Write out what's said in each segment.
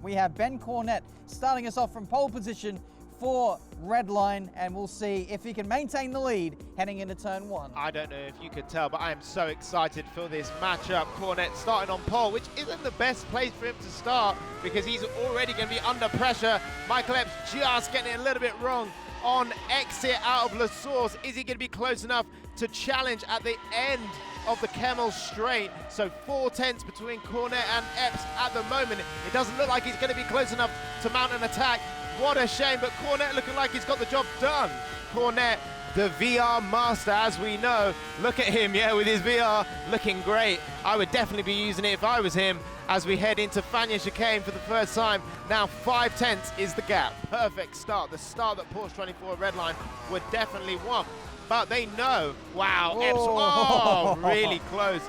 We have Ben Cornett starting us off from pole position for Redline, and we'll see if he can maintain the lead heading into turn 1. I don't know if you could tell, but I am so excited for this matchup. Cornett starting on pole, which isn't the best place for him to start because he's already going to be under pressure. Michael Epps just getting it a little bit wrong on exit out of La Source. Is he going to be close enough to challenge at the end of the Camel Straight? So 4/10 between Cornett and Epps at the moment. It doesn't look like he's going to be close enough to mount an attack. What a shame, but Cornett looking like he's got the job done. Cornett, the VR master, as we know. Look at him, yeah, with his VR, looking great. I would definitely be using it if I was him as we head into Fania Chicane for the first time. Now 5/10 is the gap. Perfect start, the start that Porsche 24 Redline would definitely want. But they know, wow, Epps, oh, really close.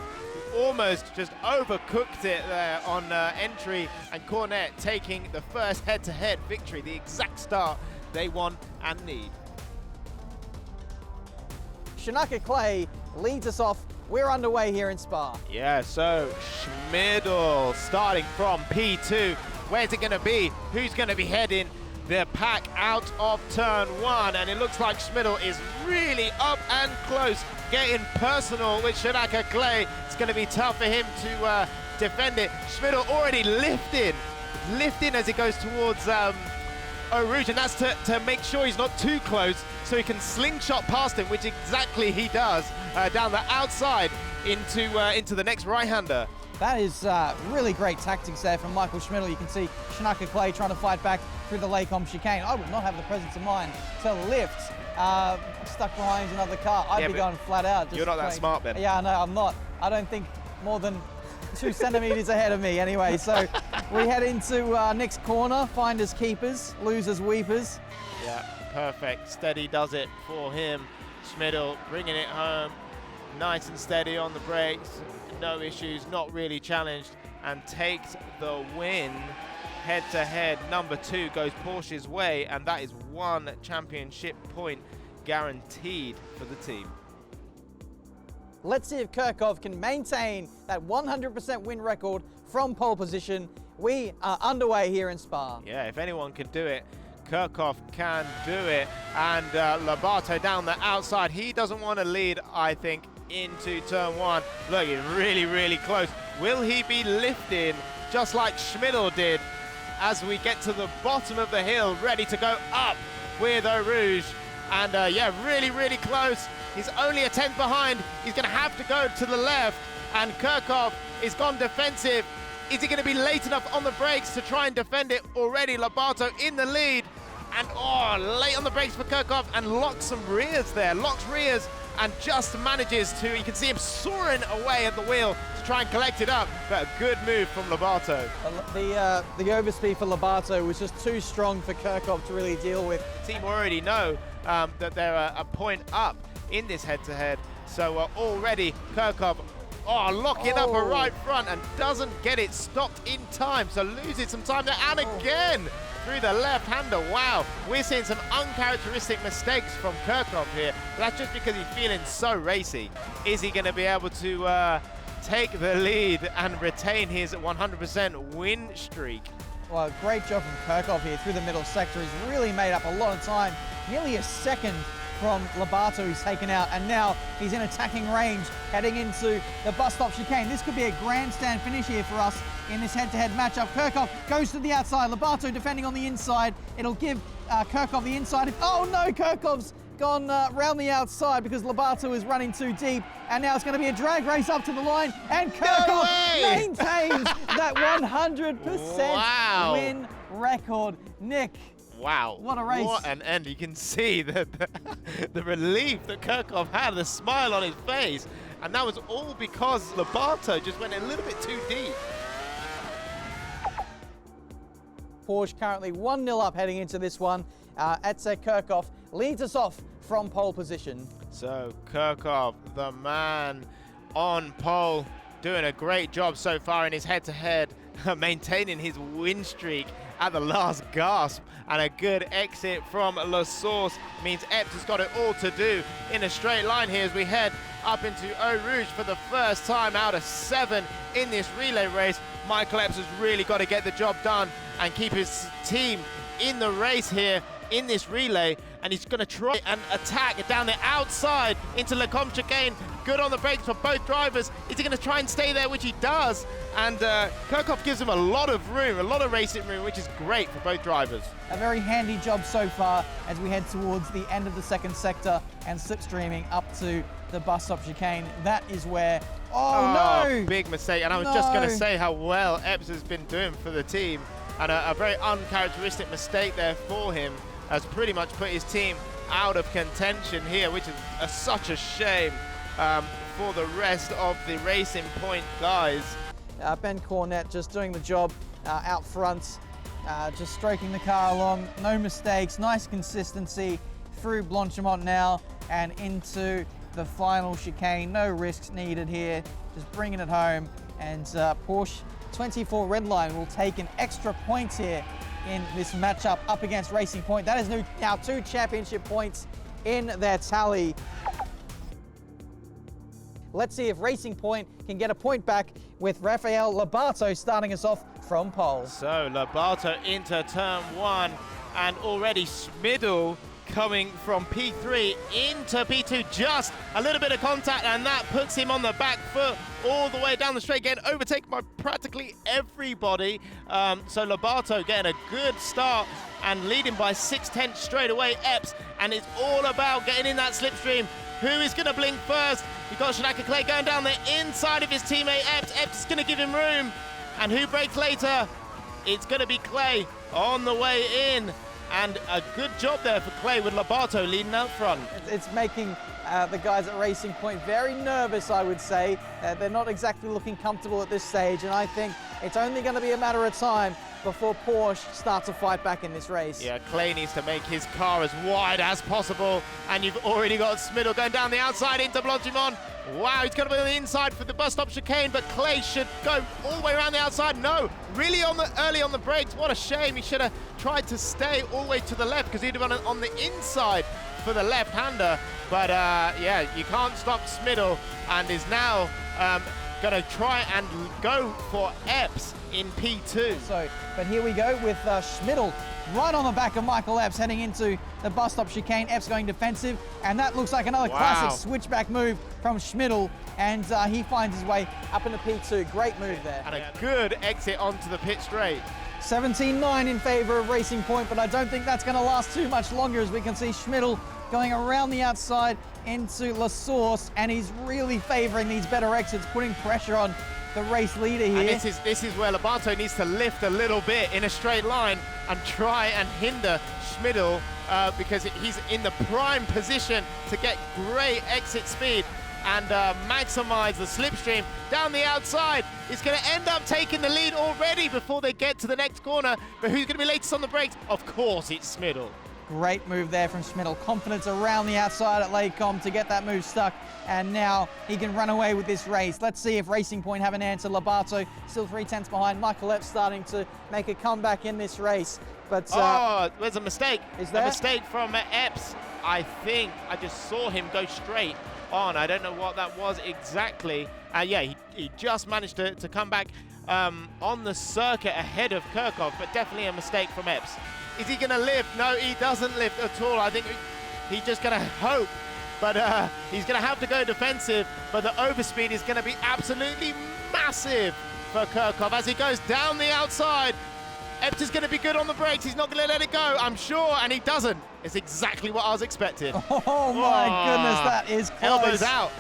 Almost just overcooked it there on entry, and Cornett taking the first head-to-head victory, the exact start they want and need. Shanaka Clay leads us off. We're underway here in Spa. Yeah, so Schmidle starting from P2. Where's it going to be? Who's going to be heading the pack out of turn 1? And it looks like Schmidle is really up and close, getting personal with Shanaka Clay. It's going to be tough for him to defend it. Schmidle already lifting as he goes towards Eau Rouge, and that's to make sure he's not too close so he can slingshot past him, which exactly he does down the outside into the next right-hander. That is really great tactics there from Michael Schmidle. You can see Shanaka Clay trying to fight back through the Lacombe chicane. I would not have the presence of mind to lift stuck behind another car. I'd be going flat out. You're not that smart, Ben. Yeah, no, I'm not. I don't think more than 2 centimeters ahead of me anyway. So we head into next corner, finders keepers, losers weepers. Yeah, perfect. Steady does it for him. Schmidle bringing it home. Nice and steady on the brakes. No issues, not really challenged, and takes the win. Head-to-head, number 2 goes Porsche's way, and that is 1 championship point guaranteed for the team. Let's see if Kirkhof can maintain that 100% win record from pole position. We are underway here in Spa. Yeah, if anyone can do it, Kirkhof can do it. And Lobato down the outside. He doesn't want to lead, I think, into turn 1. Look, he's really, really close. Will he be lifting just like Schmidle did as we get to the bottom of the hill, ready to go up with Eau Rouge? And yeah, really, really close. He's only a 10th behind. He's going to have to go to the left, and Kirkhof is gone defensive. Is he going to be late enough on the brakes to try and defend it? Already Lobato in the lead, and late on the brakes for Kirkhof, and locks some rears there, locks rears, and just manages to, you can see him soaring away at the wheel to try and collect it up, but a good move from Lobato. The overspeed for Lobato was just too strong for Kirkhof to really deal with. The team already know that they're a point up in this head-to-head, so already Kirkhof locking up a right front and doesn't get it stopped in time, so loses some time there, and again through the left-hander. Wow, we're seeing some uncharacteristic mistakes from Kirkhof here, but that's just because he's feeling so racy. Is he going to be able to take the lead and retain his 100% win streak? Well, great job from Kirkhof here through the middle sector. He's really made up a lot of time, nearly a second from Lobato he's taken out, and now he's in attacking range heading into the bus stop chicane. This could be a grandstand finish here for us in this head-to-head matchup. Kirkhof goes to the outside, Lobato defending on the inside. It'll give Kirkhof the inside. Oh no, Kirkhof's gone round the outside because Lobato is running too deep, and now it's going to be a drag race up to the line, and Kirkhof maintains that 100% win record. Nick, wow, what a race. What an end. You can see the relief that Kirkhof had, the smile on his face. And that was all because Lobato just went a little bit too deep. Porsche currently 1-0 up heading into this one. Etse Kirkhof leads us off from pole position. So Kirkhof, the man on pole, doing a great job so far in his head-to-head, maintaining his win streak at the last gasp, and a good exit from La Source means Epps has got it all to do in a straight line here as we head up into Eau Rouge for the first time out of 7 in this relay race. Michael Epps has really got to get the job done and keep his team in the race here in this relay, and he's going to try and attack down the outside into Lecomte chicane. Good on the brakes for both drivers. Is he going to try and stay there, which he does? And Kirkhof gives him a lot of room, a lot of racing room, which is great for both drivers. A very handy job so far as we head towards the end of the second sector and slipstreaming up to the bus stop chicane. That is where, oh no! Big mistake, and I was just going to say how well Epps has been doing for the team, and a very uncharacteristic mistake there for him has pretty much put his team out of contention here, which is such a shame for the rest of the Racing Point guys. Ben Cornett just doing the job out front, just stroking the car along, no mistakes, nice consistency through Blanchimont now and into the final chicane. No risks needed here, just bringing it home, and Porsche 24 Redline will take an extra point here in this matchup up against Racing Point. That is now 2 championship points in their tally. Let's see if Racing Point can get a point back with Rafael Lobato starting us off from pole. So Lobato into turn 1, and already Schmidle coming from P3 into P2, just a little bit of contact, and that puts him on the back foot all the way down the straight, getting overtaken by practically everybody. So Lobato getting a good start and leading by 6/10 straight away, Epps, and it's all about getting in that slipstream. Who is going to blink first? You've got Shanaka Clay going down the inside of his teammate Epps. Epps is going to give him room, and who breaks later? It's going to be Clay on the way in. And a good job there for Clay with Lobato leading out front. It's making the guys at Racing Point very nervous, I would say. They're not exactly looking comfortable at this stage, and I think it's only going to be a matter of time before Porsche starts to fight back in this race. Yeah, Clay needs to make his car as wide as possible, and you've already got Schmidle going down the outside into Blanchimont. Wow, he's going to be on the inside for the bus stop chicane, but Clay should go all the way around the outside. No, really early on the brakes. What a shame. He should have tried to stay all the way to the left, because he'd have been on the inside for the left-hander. But yeah, you can't stop Schmidle, and is now going to try and go for Epps in P2. But here we go with Schmidle right on the back of Michael Epps heading into the bus stop chicane. Epps going defensive, and that looks like another classic switchback move from Schmidle, and he finds his way up into P2. Great move there. And a good exit onto the pit straight. 17-9 in favor of Racing Point, but I don't think that's going to last too much longer, as we can see Schmidle going around the outside into La Source, and he's really favoring these better exits, putting pressure on the race leader here. And this is where Lobato needs to lift a little bit in a straight line and try and hinder Schmidle, because he's in the prime position to get great exit speed and maximize the slipstream down the outside. He's going to end up taking the lead already before they get to the next corner. But who's going to be latest on the brakes? Of course, it's Schmidle. Great move there from Schmidle. Confidence around the outside at Lecomte to get that move stuck, and now he can run away with this race. Let's see if Racing Point have an answer. Lobato still 3/10 behind. Michael Epps starting to make a comeback in this race. But there's a mistake. Is there? A mistake from Epps. I think I just saw him go straight on. I don't know what that was exactly. Yeah, he just managed to come back on the circuit ahead of Kirkhof, but definitely a mistake from Epps. Is he going to lift? No, he doesn't lift at all. I think he's just going to hope, but he's going to have to go defensive, but the overspeed is going to be absolutely massive for Kirkhof as he goes down the outside. Epps is going to be good on the brakes. He's not going to let it go, I'm sure, and he doesn't. It's exactly what I was expecting. Oh my goodness, that is close. Elbows out.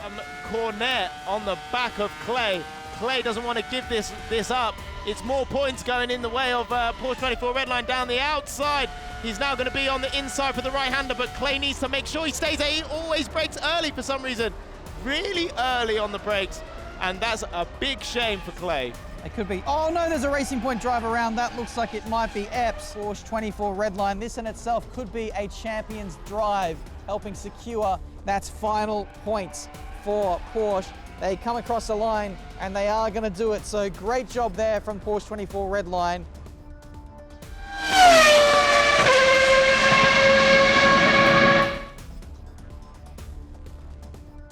Cornett on the back of Clay. Clay doesn't want to give this up. It's more points going in the way of Porsche 24 Redline down the outside. He's now going to be on the inside for the right-hander, but Clay needs to make sure he stays there. He always brakes early for some reason. Really early on the brakes, and that's a big shame for Clay. It could be. Oh no, there's a Racing Point drive around. That looks like it might be Epps. Porsche 24 Redline. This in itself could be a champion's drive, helping secure that final points for Porsche. They come across the line, and they are going to do it. So great job there from Porsche 24 Redline.